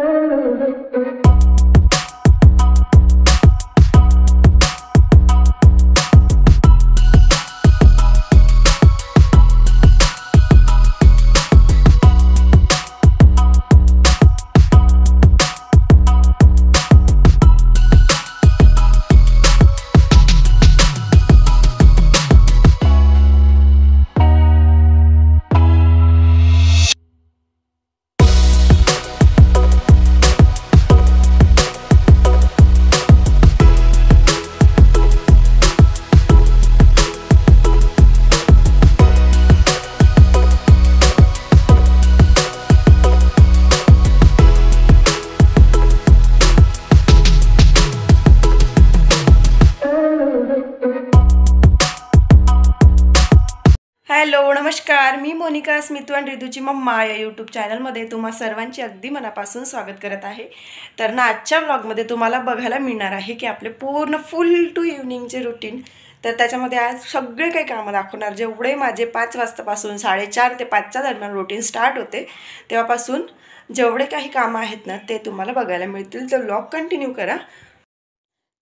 Hello नमस्कार, मी मोनिका स्मितू आणि रिदूची mamma या यूट्यूब चॅनलमध्ये तुम्हा सर्वांची अगदी मनापासून स्वागत करत आहे। तर ना आजच्या व्लॉगमध्ये तुम्हाला बघायला मिळणार आहे की आपले पूर्ण फुल टू इव्हनिंगचे रुटीन। तर त्याच्यामध्ये आज सगळे काही कामं दाखवणार, जेवढे माझे 5 वाजतापासून 4:30 ते 5च्या दरम्यान रुटीन स्टार्ट होते तेव्हापासून जेवढे काही कामं आहेत ना ते तुम्हाला बघायला मिळतील। तर व्लॉग कंटिन्यू करा।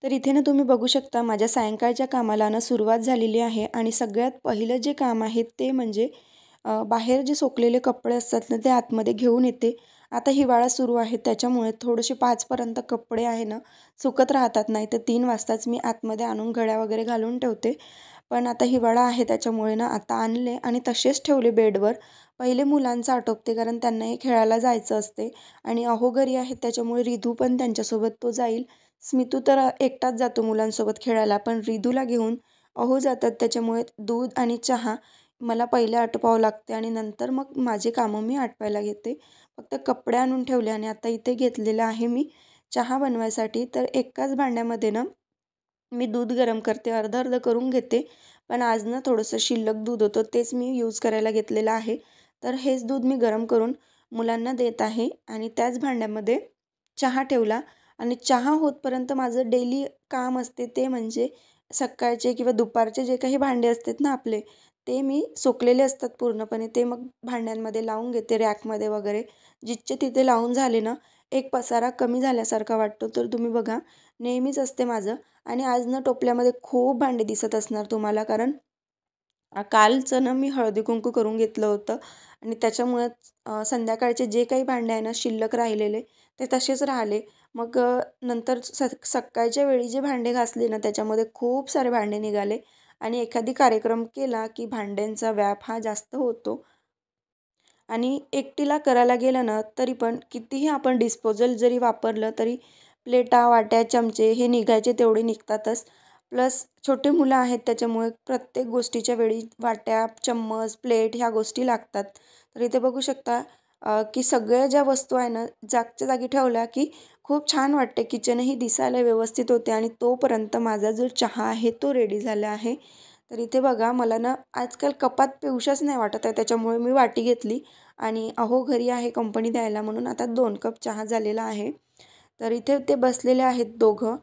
तर इथे ना तुम्ही बघू शकता माझ्या सायंकाळच्या कामाला ना सुरुवात झालेली आहे आणि सगळ्यात पहिलं जे काम आहे ते म्हणजे बाहेर जे सोकलेले कपडे असतात ना ते आतमध्ये घेऊन येते। आता हिवाळा सुरू आहे त्याच्यामुळे थोडेसे 5 पर्यंत कपडे आहे ना सुकत राहतात, नाही तर 3 वाजताच मी आतमध्ये आणून घड्या वगैरे घालून ठेवते। पण आता हिवाळा आहे त्याच्यामुळे ना आता आणले आणि तसेच ठेवले बेडवर। पहिले मुलांचं आटोपते कारण त्यांनाही खेळायला जायचं असते आणि अहो घरी आहेत त्याच्यामुळे रिधू पण त्यांच्यासोबत तो जाईल। स्मितू तर एकटाच जातो मुलांसोबत खेळायला, पण रिधूला घेऊन अहो जातात त्याच्यामुळे दूध आणि चहा मला पहिले आटपावं लागते आणि नंतर मग माझे कामं मी आटपायला घेते। फक्त कपडे आणून ठेवले आणि आता इथे घेतलेलं आहे मी चहा बनवायसाठी। तर एकाच भांड्यामध्ये ना मी दूध गरम करते, अर्ध करून घेते, पण आज ना थोडंसं शिल्लक दूध होतं तेच मी यूज करायला घेतलेलं आहे। तर हेच दूध मी गरम करून मुलांना देत आहे आणि त्याच भांड्यामध्ये चहा ठेवला आणि चहा होतपर्यंत माझं डेली काम असते ते म्हणजे सकाळचे किंवा दुपारचे जे काही भांडे असतात ना आपले ते मी सोकलेले असतात पूर्णपणे, ते मग भांड्यांमध्ये लावून घेते रॅकमध्ये वगैरे। जिथचे तिथे लावून झाले ना एक पसारा कमी झाल्यासारखा वाटतो। तर तुम्ही बघा नेहमीच असते माझं। आणि आज ना टोपल्यामध्ये खूप भांडे दिसत असणार तुम्हाला, कारण कालचं ना मी हळदी कुंकू करून घेतलं होतं आणि त्याच्यामुळे संध्याकाळचे जे काही भांडे आहे ना शिल्लक राहिलेले ते तसेच राहिले। मग नंतर सकाळच्या वेळी जे भांडे घासले ना त्याच्यामध्ये खूप सारे भांडे निघाले आणि एखादी कार्यक्रम केला की भांड्यांचा व्याप हा जास्त होतो आणि एकटीला करायला गेलं ना तरी पण कितीही आपण डिस्पोजल जरी वापरलं तरी प्लेटा वाट्या चमचे हे निघायचे तेवढे निघतातच। प्लस छोटे मुलं आहेत त्याच्यामुळे प्रत्येक गोष्टीच्या वेळी वाट्या चम्मच प्लेट ह्या गोष्टी लागतात। तर इथे बघू शकता की सगळ्या ज्या वस्तू आहे ना जागच्या जागी ठेवल्या की खूप छान वाटते, किचनही दिसायला व्यवस्थित होते आणि तोपर्यंत माझा जो चहा आहे तो रेडी झाला आहे। तर इथे बघा मला ना आजकाल कपात पिऊशाच नाही वाटत आहे त्याच्यामुळे मी वाटी घेतली आणि अहो घरी आहे कंपनी द्यायला म्हणून आता 2 कप चहा झालेला आहे। तर इथे ते बसलेले आहेत दोघं,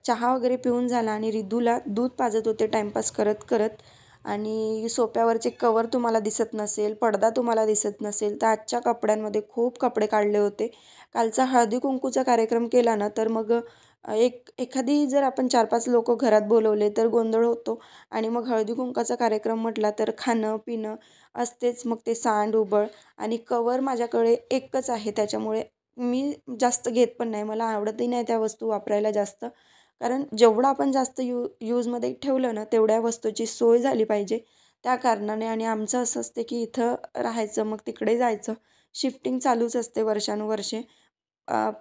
चहा वगैरे पिऊन झाला आणि रिधूला दूध पाजत होते टाईमपास करत करत। आणि सोप्यावरचे कवर तुम्हाला दिसत नसेल, पडदा तुम्हाला दिसत नसेल, तर आजच्या कपड्यांमध्ये खूप कपडे काढले होते। कालचा हळदी कुंकूचा कार्यक्रम केला ना तर मग एखादी जर आपण 4-5 लोक घरात बोलवले तर गोंधळ होतो आणि मग हळदी कुंकाचा कार्यक्रम म्हटला तर खाणं पिणं असतेच, मग ते सांड उबळ आणि कवर माझ्याकडे एकच आहे त्याच्यामुळे मी जास्त घेत पण नाही, मला आवडतही नाही त्या वस्तू वापरायला जास्त। कारण जेवढं आपण जास्त यूजमध्ये ठेवलं ना तेवढ्या वस्तूची सोय झाली पाहिजे त्या कारणाने। आणि आमचं असं असते की इथं राहायचं मग तिकडे जायचं, शिफ्टिंग चालूच असते वर्षानुवर्षे।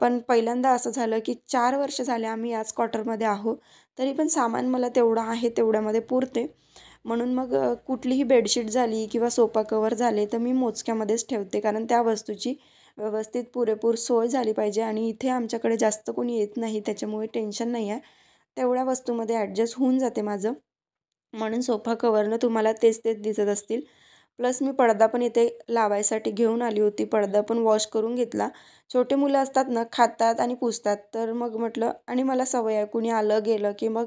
पण पहिल्यांदा असं झालं की 4 वर्ष झाले आम्ही याच क्वार्टरमध्ये आहोत, तरी पण सामान मला तेवढं आहे तेवढ्यामध्ये पुरते। म्हणून मग कुठलीही बेडशीट झाली किंवा सोफा कवर झाले तर मी मोजक्यामध्येच ठेवते, कारण त्या वस्तूची व्यवस्थित पुरेपूर सोय झाली पाहिजे आणि इथे आमच्याकडे जास्त कोणी येत नाही त्याच्यामुळे टेन्शन नाही आहे, तेवढ्या वस्तूमध्ये ॲडजस्ट होऊन जाते माझं। म्हणून सोफा कवरनं तुम्हाला तेच दिसत असतील। प्लस मी पडदा पण इथे लावायसाठी घेऊन आली होती, पडदा पण वॉश करून घेतला। छोटे मुलं असतात ना खातात आणि पुसतात, तर मग म्हटलं आणि मला सवय आहे कुणी आलं गेलं की मग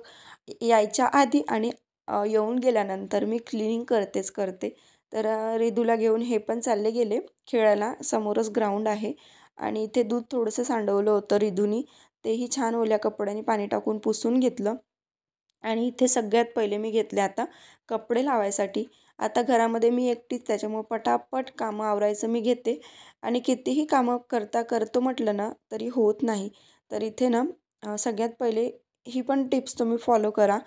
यायच्या आधी आणि येऊन गेल्यानंतर मी क्लिनिंग करतेच करते। तर रिधूला घेऊन हे पण चालले गेले खेळायला, समोरच ग्राउंड आहे आणि इथे दूध थोडंसं सांडवलं होतं रिधूनी, तेही छान ओल्या कपड्याने पाणी टाकून पुसून घेतलं. आणि इथे सगळ्यात पहिले मी घेतले आता कपडे लावायसाठी. आता घरामध्ये मी एकटीच, त्याच्यामुळे पटापट कामं आवरायचं मी घेते. आणि कितीही कामं करतो म्हटलं ना तरी होत नाही. तर इथे ना सगळ्यात पहिले ही पण टिप्स तुम्ही फॉलो करा.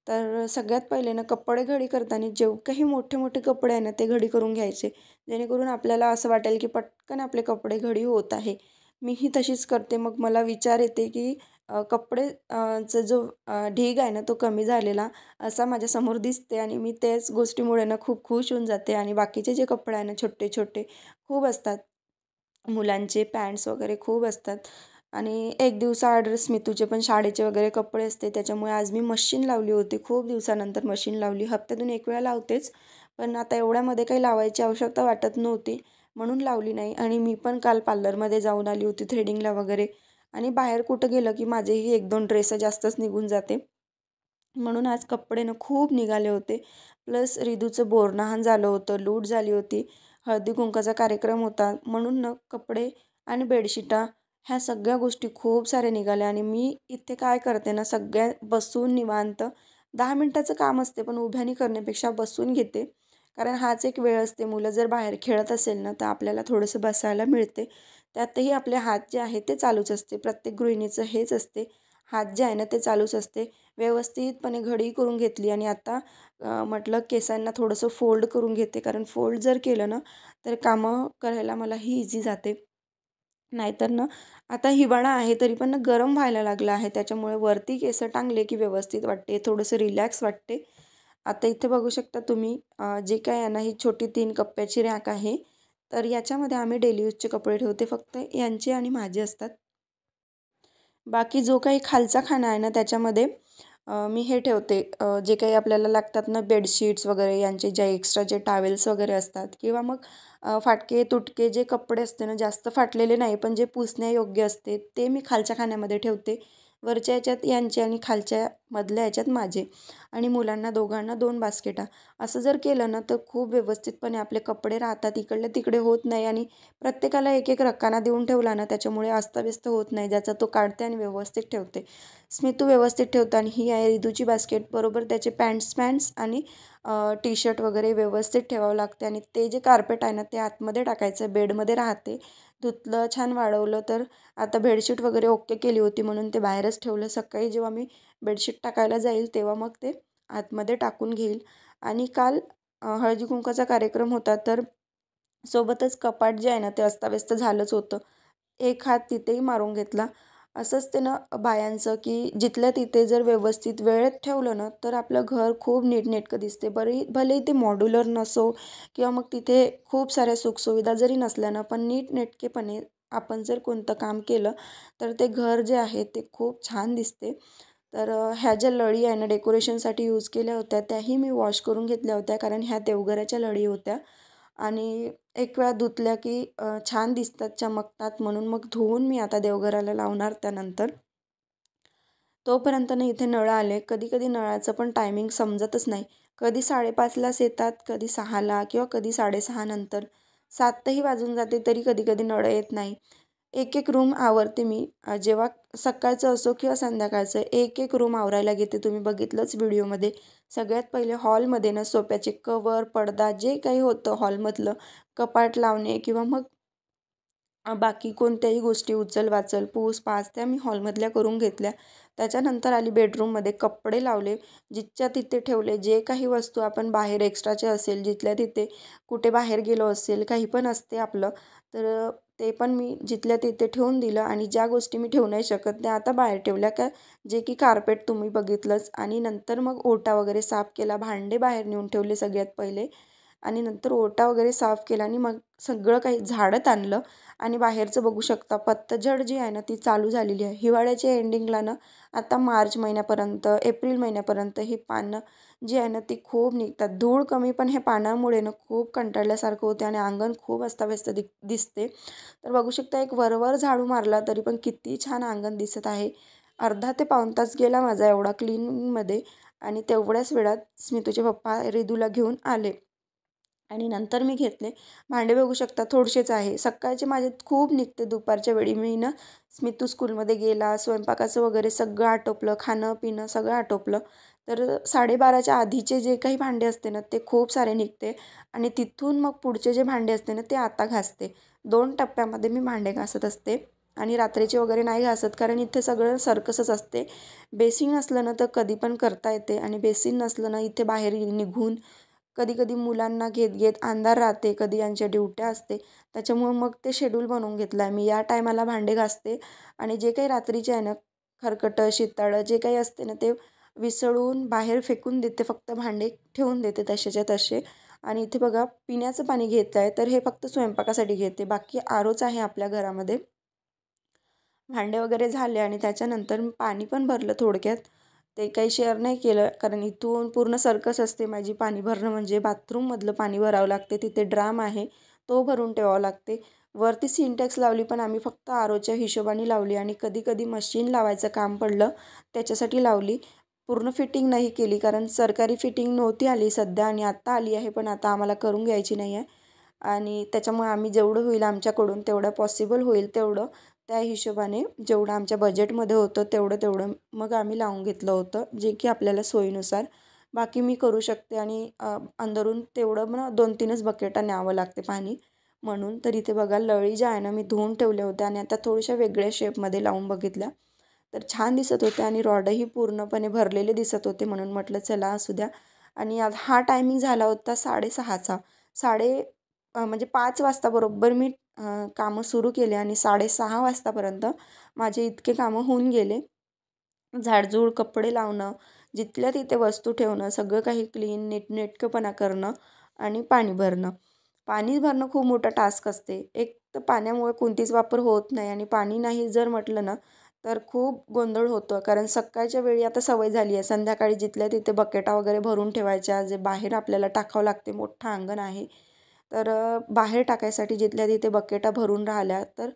तर सगळ्यात पहिले ना कपडे घडी करताना जेव्हा काही मोठे मोठे कपडे आहे ना ते घडी करून घ्यायचे, जेणेकरून आपल्याला असं वाटेल की पटकन आपले कपडे घडी होत आहे. मीही तशीच करते. मग मला विचार येते की कपडे चा जो ढीग आहे ना तो कमी झालेला असा माझ्यासमोर दिसते आणि मी त्याच गोष्टीमुळे ना खूप खुश होऊन जाते. आणि बाकीचे जे कपडे आहे ना छोटे छोटे खूप असतात, मुलांचे पॅन्ट्स वगैरे खूप असतात. आणि एक दिवसाआड स्मितूचे पण शाळेचे वगैरे कपडे असते, त्याच्यामुळे आज मी मशीन लावली होती. खूप दिवसानंतर मशीन लावली. हप्त्यातून एक वेळा लावतेच, पण आता एवढ्यामध्ये काही लावायची आवश्यकता वाटत नव्हती म्हणून लावली नाही. आणि मी पण काल पार्लरमध्ये जाऊन आली होती थ्रेडिंगला वगैरे. आणि बाहेर कुठं गेलं की माझेही 1-2 ड्रेस जास्तच निघून जाते. म्हणून आज कपडे ना खूप निघाले होते. प्लस रिधूचं बोरनहाण झालं होतं, लूट झाली होती, हळदी-कुंकवाचा कार्यक्रम होता, म्हणून ना कपडे आणि बेडशिटा ह्या सगळ्या गोष्टी खूप साऱ्या निघाल्या. आणि मी इथे काय करते ना, सगळ्या बसून निवांत 10 मिनिटाचं काम असते, पण उभ्याने करण्यापेक्षा बसून घेते. कारण हाच एक वेळ असते. मुलं जर बाहेर खेळत असेल ना, तर आपल्याला थोडंसं बसायला मिळते. त्यातही आपले हात जे आहे ते चालूच असते. प्रत्येक गृहिणीचं हेच असते. हात जे आहे ना ते चालूच असते. व्यवस्थितपणे घडी करून घेतली आणि आता म्हटलं केसांना थोडंसं फोल्ड करून घेते. कारण फोल्ड जर केलं ना, तर कामं करायला मलाही इझी जाते. नाहीतर ना आता हिवाळा आहे तरी पण ना गरम व्हायला लागलं आहे. त्याच्यामुळे वरती केस टांगले की व्यवस्थित वाटते, थोडंसं रिलॅक्स वाटते. आता इथे बघू शकता तुम्ही जे काय आहे ना, ही छोटी 3 कप्प्याची रॅक आहे. तर याच्यामध्ये आम्ही डेली यूजचे कपडे ठेवते. फक्त यांचे आणि माझे असतात. बाकी जो काही खालचा खाना आहे ना त्याच्यामध्ये मी हे ठेवते, जे काही आपल्याला लागतात ना बेडशीट्स वगैरे यांचे जे एक्स्ट्रा जे टावेल्स वगैरे असतात, किंवा मग फाटके तुटके जे कपडे असते ना, जास्त फाटलेले नाही पण जे पुसण्यायोग्य असते ते मी खालच्या खाण्यामध्ये ठेवते. वरच्या याच्यात यांचे आणि खालच्या मधल्या याच्यात माझे. आणि मुलांना दोघांना 2 बास्केटा. असं जर केलं ना तर खूप व्यवस्थितपणे आपले कपडे राहतात, इकडले तिकडे होत नाही. आणि प्रत्येकाला एक एक रकाना देऊन ठेवला ना त्याच्यामुळे अस्ताव्यस्त होत नाही, ज्याचा तो काढते आणि व्यवस्थित ठेवते. स्मितू व्यवस्थित ठेवतो. आणि ही आहे रिधूची बास्केट. बरोबर त्याचे पॅन्ट्स आणि टी शर्ट वगैरे व्यवस्थित ठेवावं लागते. आणि ते जे कार्पेट आहे ना ते आतमध्ये टाकायचं, बेडमध्ये राहते. धुतलं, छान वाळवलं. तर आता बेडशीट वगैरे ओके केली होती म्हणून ते बाहेरच ठेवलं. सकाळी जेव्हा मी बेडशीट टाकायला जाईल तेव्हा मग ते आतमध्ये टाकून घेईल. आणि काल हळदी कुंकवाचा कार्यक्रम होता, तर सोबतच कपाट जे आहे ना ते अस्ताव्यस्त झालंच होतं. एक हात तिथेही मारून घेतला. असंच ते ना बायांचं की जिथल्या तिथे जर व्यवस्थित वेळेत ठेवलं ना तर आपलं घर खूप नीटनेटकं दिसते. भलेही ते मॉड्युलर नसो किंवा मग तिथे खूप साऱ्या सुखसुविधा जरी नसल्या ना, पण नीटनेटकेपणे आपण जर कोणतं काम केलं तर ते घर जे आहे ते खूप छान दिसते. तर ह्या ज्या लळी आहे ना डेकोरेशनसाठी यूज केल्या होत्या त्याही मी वॉश करून घेतल्या होत्या, कारण ह्या देवघराच्या लळी होत्या. आणि एक वेळा धुतल्या की छान दिसतात, चमकतात, म्हणून मग धुवून मी आता देवघराला लावणार त्यानंतर. तोपर्यंत ना इथे नळ आले. कधी-कधी नळाचं पण टायमिंग समजतच नाही. कधी 5:30लाच येतात, कधी 6ला किंवा कधी 6:30 नंतर. 7ही वाजून जाते तरी कधी-कधी नळ येत नाही. एक-एक रूम आवरते मी. जेव्हा सकाळचं असो किंवा संध्याकाळचं एक-एक रूम आवरायला घेते. तुम्ही बघितलंच व्हिडिओमध्ये. सगळ्यात पहिले हॉलमध्ये ना सोफ्याचे कवर, पडदा जे काही होतं हॉलमधलं, कपाट लावणे किंवा मग बाकी कोणत्याही गोष्टी उचल-वाचल, पूस-पास त्या मी हॉलमधल्या करून घेतल्या. त्याच्यानंतर आली बेडरूममध्ये, कपडे लावले, जिथच्या तिथे ठेवले. जे काही वस्तू आपण बाहेर एक्स्ट्राचे असेल, जिथल्या तिथे कुठे बाहेर गेलो असेल, काही पण असते आपलं, तर ते पण मी जिथल्या तिथे ठेवून दिलं. आणि ज्या गोष्टी मी ठेवू नाही शकत त्या आता बाहेर ठेवल्या, का जे की कार्पेट तुम्ही बघितलंच. आणि नंतर मग ओटा वगैरे साफ केला, भांडे बाहेर नेऊन ठेवले सगळ्यात पहिले. आणि नंतर ओटा वगैरे साफ केला आणि मग सगळं काही झाडत आणलं. आणि बाहेरचं बघू शकता पत्तझड जी आहे ना ती चालू झालेली आहे. हिवाळ्याच्या एंडिंगला ना आता मार्च महिन्यापर्यंत, एप्रिल महिन्यापर्यंत ही पानं जी आहे ना ती खूप निघतात. धूळ कमी, पण हे पानामुळे ना खूप कंटाळल्यासारखं होते आणि अंगण खूप अस्ताव्यस्त दिसते. तर बघू शकता एक वरवर झाडू मारला तरी पण किती छान अंगण दिसत आहे. अर्धा ते पाऊण तास गेला माझा एवढा क्लीनिंगमध्ये. आणि तेवढ्याच वेळात स्मितूचे पप्पा रिदूला घेऊन आले. आणि नंतर मी घेतले भांडे. बघू शकता थोडेसेच आहे. सकाळचे माझे खूप निघते. दुपारच्या वेळी मी ना स्मितू स्कूलमध्ये गेला, स्वयंपाकाचं वगैरे सगळं आटोपलं, खाणं पिणं सगळं आटोपलं. तर 12:30च्या आधीचे जे काही भांडे असते ना ते खूप सारे निघते आणि तिथून मग पुढचे जे भांडे असते ना ते आता घासते. 2 टप्प्यामध्ये मी भांडे घासत असते आणि रात्रीचे वगैरे नाही घासत, कारण इथे सगळं सर्कसच असते. बेसिन असलं ना तर कधी पण करता येते आणि बेसिन नसलं ना इथे बाहेर निघून कधी कधी मुलांना घेत घेत अंधार राहते, कधी यांच्या ड्युट्या असते. त्याच्यामुळं मग ते शेड्यूल बनवून घेतलं आहे मी. या टायमाला भांडे घासते आणि जे काही रात्रीचे आहे ना खरकटं शिताळं जे काही असते ना ते विसळून बाहेर फेकून देते. फक्त भांडे ठेवून देते तसेच्या तसे. आणि इथे बघा पिण्याचं पाणी घेत आहे, तर हे फक्त स्वयंपाकासाठी घेते. बाकी आरोच आहे आपल्या घरामध्ये. भांडे वगैरे झाले आणि त्याच्यानंतर मी पाणी पण भरलं थोडक्यात. ते काही शेअर नाही केलं, कारण इथून पूर्ण सर्कस असते माझी. पाणी भरणं म्हणजे बाथरूममधलं पाणी भरावं लागते. तिथे ड्राम आहे तो भरून ठेवावं लागते. वरती सिंटेक्स लावली, पण आम्ही फक्त आरोच्या हिशोबाने लावली आणि कधी कधी मशीन लावायचं काम पडलं त्याच्यासाठी लावली. पूर्ण फिटिंग नाही केली, कारण सरकारी फिटिंग नव्हती आली सध्या आणि आत्ता आली आहे, पण आता आम्हाला करून घ्यायची नाही आहे. आणि त्याच्यामुळे आम्ही जेवढं होईल आमच्याकडून तेवढं पॉसिबल होईल तेवढं त्या हिशोबाने जेवढं आमच्या बजेटमध्ये होतं तेवढं मग आम्ही लावून घेतलं होतं, जे की आपल्याला सोयीनुसार. बाकी मी करू शकते आणि अंदरून तेवढं मग 2-3च बकेटा न्यावं लागते पाणी म्हणून. तर इथे बघा लळी ज्या आहे ना मी धुवून ठेवल्या होत्या आणि आता थोड्याशा वेगळ्या शेपमध्ये लावून बघितल्या तर छान दिसत होते आणि रॉडही पूर्णपणे भरलेले दिसत होते, म्हणून म्हटलं चला असू द्या. आणि हा टायमिंग झाला होता 6:30चा. म्हणजे 5 वाजता बरोबर मी कामं सुरू केले आणि 6:30 वाजतापर्यंत माझे इतके कामं होऊन गेले. झाडझूड, कपडे लावणं, जिथल्या तिथे वस्तू ठेवणं, सगळं काही क्लीन नीटनेटकेपणा करणं आणि पाणी भरणं. पाणी भरणं खूप मोठा टास्क असते. एक तर पाण्यामुळे कोणतीच वापर होत नाही आणि पाणी नाही जर म्हटलं ना तर खूप गोंधळ होतो. कारण सकाळच्या वेळी आता सवय झाली आहे, संध्याकाळी जिथल्या तिथे बकेटा वगैरे भरून ठेवायच्या, जे बाहेर आपल्याला टाकावं लागते. मोठं अंगण आहे, तर बाहेर टाकायसाठी जिथल्या तिथे बकेटा भरून राहिल्या तर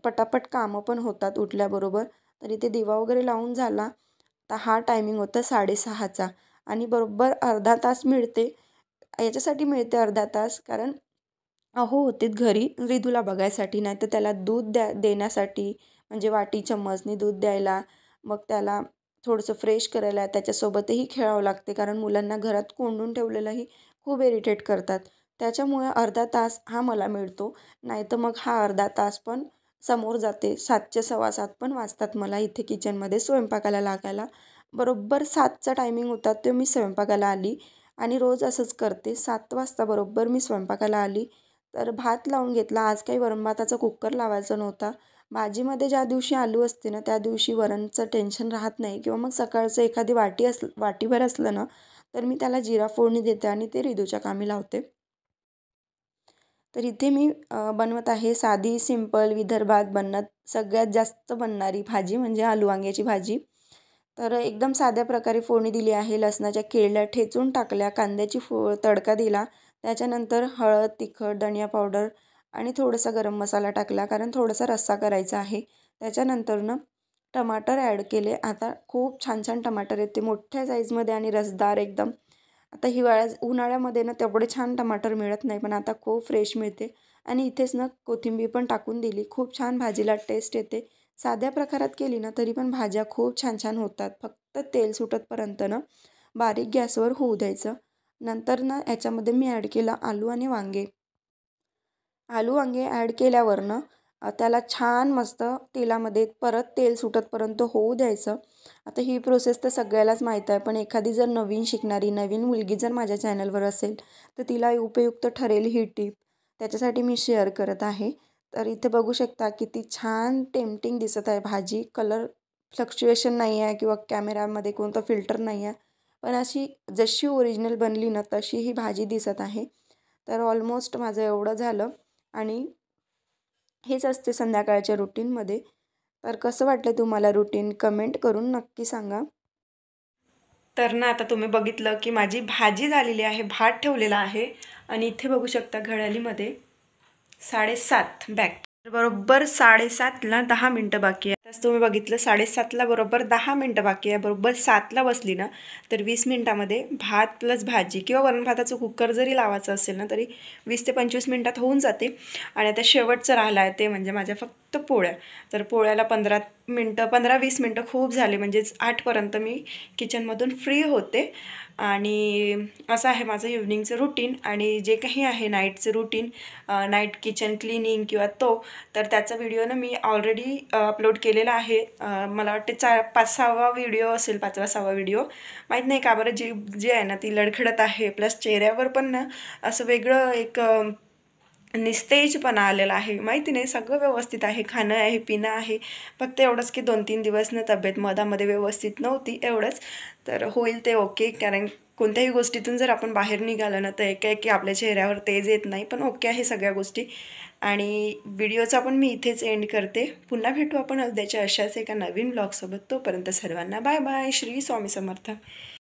पटापट कामं पण होतात उठल्याबरोबर. तर इथे दिवा वगैरे लावून झाला. तर हा टायमिंग होता 6:30चा आणि बरोबर अर्धा तास मिळते. याच्यासाठी मिळते अर्धा तास, कारण अहो होते घरी रिधूला बघायसाठी, नाही तर त्याला दूध देण्यासाठी, म्हणजे वाटी चम्मचनी दूध द्यायला, मग त्याला थोडंसं फ्रेश करायला, त्याच्यासोबतही खेळावं लागते, कारण मुलांना घरात कोंडून ठेवलेलंही खूप इरिटेट करतात. त्याच्यामुळे अर्धा तास हा मला मिळतो. नाहीतर मग हा अर्धा तास पण समोर जाते. 7चे 7:15 पण वाजतात मला इथे किचनमध्ये स्वयंपाकाला लागायला. बरोबर 7चा टायमिंग होता तो मी स्वयंपाकाला आली आणि रोज असंच करते. 7 वाजता बरोबर मी स्वयंपाकाला आली. तर भात लावून घेतला. आज काही वरण भाताचा कुकर लावायचा नव्हता. भाजीमध्ये ज्या दिवशी आलू असते ना त्या दिवशी वरणचं टेन्शन राहत नाही, किंवा मग सकाळचं एखादी वाटीभर असलं ना तर मी त्याला जिरा फोडणी देते आणि ते रिदूच्या कामी लावते. तर इथे मी बनवत आहे साधी सिंपल विदर्भात सगळ्यात जास्त बनणारी भाजी म्हणजे आलू वांग्याची भाजी. तर एकदम साध्या प्रकारे फोडणी दिली आहे. लसणाच्या केळ्या ठेचून टाकल्या, कांद्याची तडका दिला, त्याच्यानंतर हळद, तिखट, धनिया पावडर आणि थोडासा गरम मसाला टाकला, कारण थोडासा रस्सा करायचा आहे. त्याच्यानंतरनं टमाटर ॲड केले. आता खूप छान छान टमाटर येते मोठ्या साईजमध्ये आणि रसदार एकदम. आता उन्हाळ्यामध्ये ना तेवढे छान टमाटर मिळत नाही, पण आता खूप फ्रेश मिळते. आणि इथेच ना कोथिंबीर पण टाकून दिली. खूप छान भाजीला टेस्ट येते. साध्या प्रकारात केली ना तरी पण भाज्या खूप छान छान होतात. फक्त तेल सुटतपर्यंत ना बारीक गॅसवर होऊ द्यायचं. नंतर ना याच्यामध्ये मी ॲड केला आलू आणि वांगे. आलू वांगे ॲड केल्यावरनं त्याला छान मस्त तेलामध्ये परत तेल सुटतपर्यंत होऊ द्यायचं. आता ही प्रोसेस तर सगळ्यालाच माहीत आहे, पण एखादी जर नवीन मुलगी जर माझ्या चॅनलवर असेल तर तिला उपयुक्त ठरेल ही टीप. त्याच्यासाठी मी शेअर करत आहे. तर इथे बघू शकता किती छान टेम्पटिंग दिसत आहे भाजी. कलर फ्लक्च्युएशन नाही आहे किंवा कॅमेऱ्यामध्ये कोणतं फिल्टर नाही आहे, पण अशी जशी ओरिजिनल बनली ना तशी ही भाजी दिसत आहे. तर ऑलमोस्ट माझं एवढं झालं आणि हेच असते संध्याकाळच्या रुटीनमध्ये. तर कसं वाटलं तुम्हाला रुटीन कमेंट करून नक्की सांगा. तर ना आता तुम्ही बघितलं की माझी भाजी झालेली आहे, भात ठेवलेला आहे आणि इथे बघू शकता घड्याळीमध्ये 7:30 बॅक. बरोबर 7:30ला 10 मिनटं बाकी आहे. तुम्ही बघितलं 7:30ला बरोबर 10 मिनटं बाकी आहे. बरोबर 7ला बसली ना तर 20 मिनटामध्ये भात प्लस भाजी किंवा वरण भाताचं कुकर जरी लावायचं असेल ना तरी 20 ते 25 मिनटात होऊन जाते. आणि आता शेवटचं राहिलं आहे ते म्हणजे माझ्या फक्त पोळ्या. तर पोळ्याला 15-20 मिनटं खूप झाले, म्हणजेच 8पर्यंत मी किचनमधून फ्री होते. आणि असं आहे माझं इव्हनिंगचं रुटीन. आणि जे काही आहे नाईटचं रुटीन, नाईट किचन क्लिनिंग किंवा तर त्याचा व्हिडिओ ना मी ऑलरेडी अपलोड केलेला आहे. मला वाटते 5-6वा व्हिडिओ असेल, 5वा-6वा व्हिडिओ, माहीत नाही का बरं. जे आहे ना ती लडखडत आहे, प्लस चेहऱ्यावर पण ना असं वेगळं एक निस्तेजपणा आलेला आहे. माहिती नाही, सगळं व्यवस्थित आहे, खाणं आहे, पिणं आहे. फक्त एवढंच की 2-3 दिवस ना तब्येत मधामध्ये व्यवस्थित नव्हती, एवढंच. तर होईल ते ओके, कारण कोणत्याही गोष्टीतून जर आपण बाहेर निघालं ना तर एक आहे की आपल्या चेहऱ्यावर तेज येत नाही, पण ओके आहे सगळ्या गोष्टी. आणि व्हिडिओचा पण मी इथेच एंड करते. पुन्हा भेटू आपण उद्याच्या अशाच एका नवीन ब्लॉगसोबत. तोपर्यंत सर्वांना बाय बाय. श्री स्वामी समर्थ.